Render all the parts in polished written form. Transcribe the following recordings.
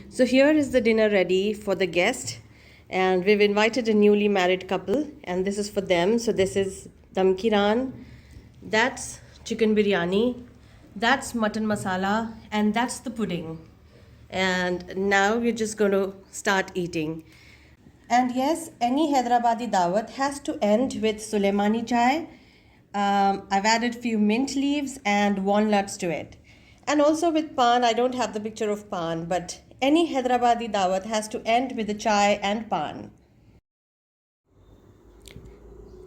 So here is the dinner ready for the guest, and we've invited a newly married couple, and this is for them. So this is Dum Ki Raan, that's chicken biryani, that's mutton masala, and that's the pudding. And now we're just going to start eating. And yes, any Hyderabadi dawat has to end with Sulaimani chai. I've added few mint leaves and walnuts to it. And also with pan, I don't have the picture of pan, but any Hyderabadi dawat has to end with a chai and pan.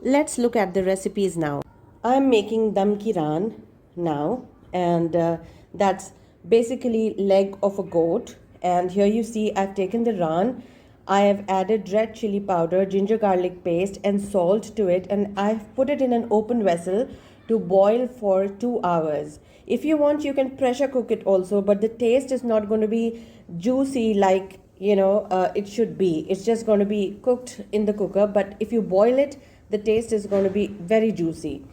Let's look at the recipes now. I'm making Dum Ki Raan now, and that's basically leg of a goat. And here you see I've taken the raan. I have added red chili powder, ginger garlic paste, and salt to it, and I've put it in an open vessel to boil for 2 hours. If you want, you can pressure cook it also, but the taste is not going to be juicy like it should be. It's just going to be cooked in the cooker, but if you boil it, the taste is going to be very juicy.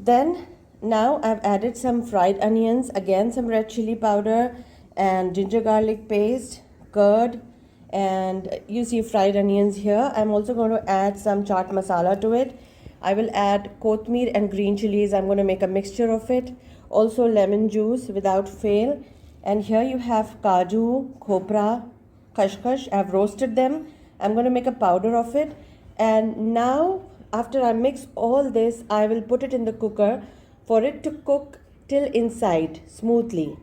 Then now I've added some fried onions, again some red chili powder and ginger garlic paste, curd, and you see fried onions here. I'm also going to add some chaat masala to it. I will add Kothmeer and green chilies. I'm going to make a mixture of it. Also lemon juice without fail. And here you have Kaju, Khopra, Kash. I've roasted them. I'm going to make a powder of it. And now after I mix all this, I will put it in the cooker for it to cook till inside smoothly.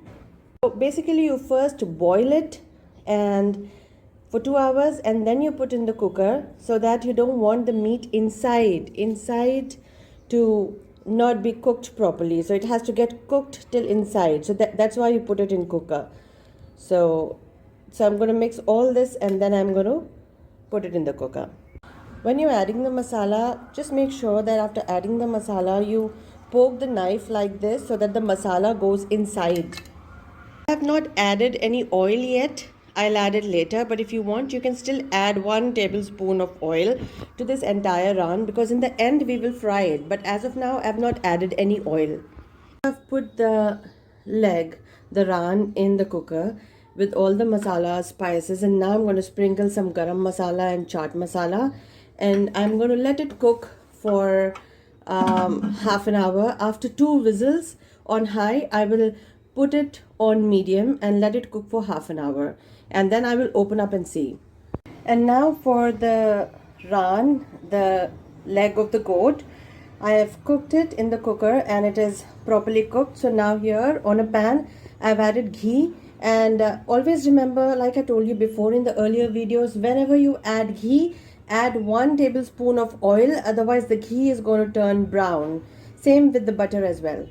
So basically you first boil it and for 2 hours, and then you put in the cooker, so that you don't want the meat inside to not be cooked properly. So it has to get cooked till inside. So that's why you put it in cooker. So I'm going to mix all this and then I'm going to put it in the cooker. When you're adding the masala, just make sure that after adding the masala, you poke the knife like this so that the masala goes inside. I have not added any oil yet. I'll add it later, but if you want, you can still add 1 tablespoon of oil to this entire raan, because in the end we will fry it. But as of now, I've not added any oil. I've put the leg, the raan, in the cooker with all the masala, spices, and now I'm going to sprinkle some garam masala and chaat masala, and I'm going to let it cook for half an hour. After 2 whistles on high, I will put it on medium and let it cook for half an hour, and then I will open up and see. And now for the raan, the leg of the goat, I have cooked it in the cooker and it is properly cooked. So now here on a pan, I've added ghee. And always remember, like I told you before in the earlier videos, whenever you add ghee, add 1 tablespoon of oil, otherwise the ghee is going to turn brown. Same with the butter as well.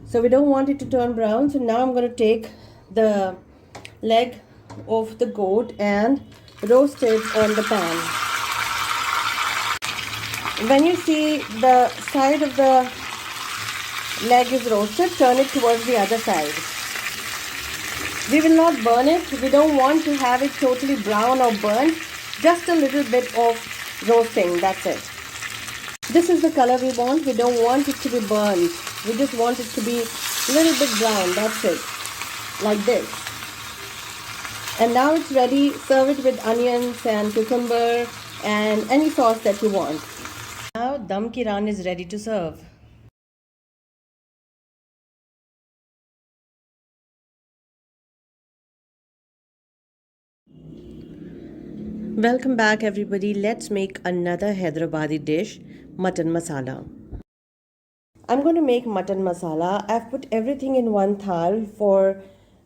So we don't want it to turn brown. So now I'm going to take the leg of the goat and roast it on the pan. When you see the side of the leg is roasted, turn it towards the other side. We will not burn it. We don't want to have it totally brown or burnt. Just a little bit of roasting, that's it. This is the color we want. We don't want it to be burnt. We just want it to be a little bit brown, that's it. Like this. And now it's ready. Serve it with onions and cucumber and any sauce that you want. Now Dum Ki Raan is ready to serve. Welcome back everybody. Let's make another Hyderabadi dish, Mutton Masala. I'm going to make mutton masala. I've put everything in one thal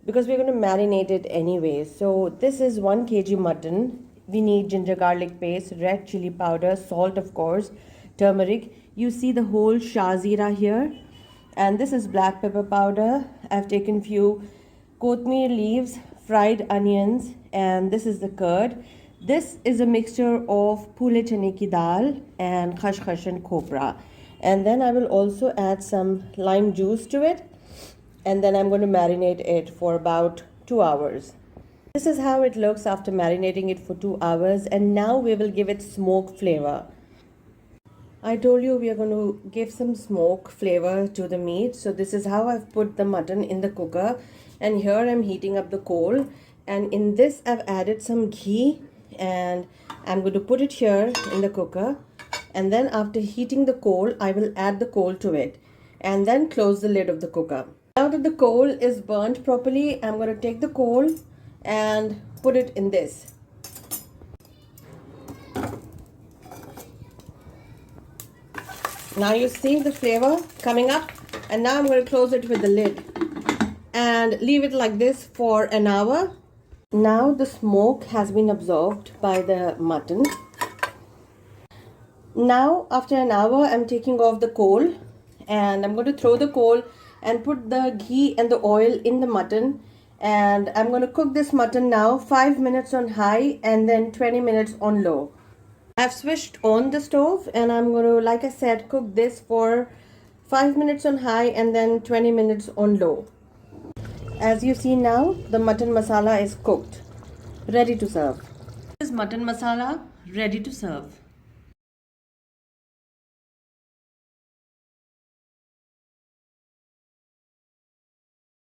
because we're going to marinate it anyway. So this is 1 kg mutton. We need ginger garlic paste, red chili powder, salt of course, turmeric. You see the whole shazira here. And this is black pepper powder. I've taken few Kothmeer leaves, fried onions, and this is the curd. This is a mixture of Phul Chane ki dal and Kash and Khopra. And then I will also add some lime juice to it, and then I'm going to marinate it for about 2 hours. This is how it looks after marinating it for 2 hours, and now we will give it smoke flavor. I told you we are going to give some smoke flavor to the meat. So this is how I've put the mutton in the cooker, and here I'm heating up the coal, and in this I've added some ghee, and I'm going to put it here in the cooker, and then after heating the coal I will add the coal to it and then close the lid of the cooker. Now that the coal is burnt properly, I'm going to take the coal and put it in this. Now you see the flavor coming up, and now I'm going to close it with the lid and leave it like this for an hour. Now the smoke has been absorbed by the mutton. Now after an hour I'm taking off the coal, and I'm going to throw the coal and put the ghee and the oil in the mutton, and I'm going to cook this mutton now 5 minutes on high and then 20 minutes on low. I've switched on the stove, and I'm going to, like I said, cook this for 5 minutes on high and then 20 minutes on low. As you see now, the mutton masala is cooked, ready to serve. This is mutton masala ready to serve.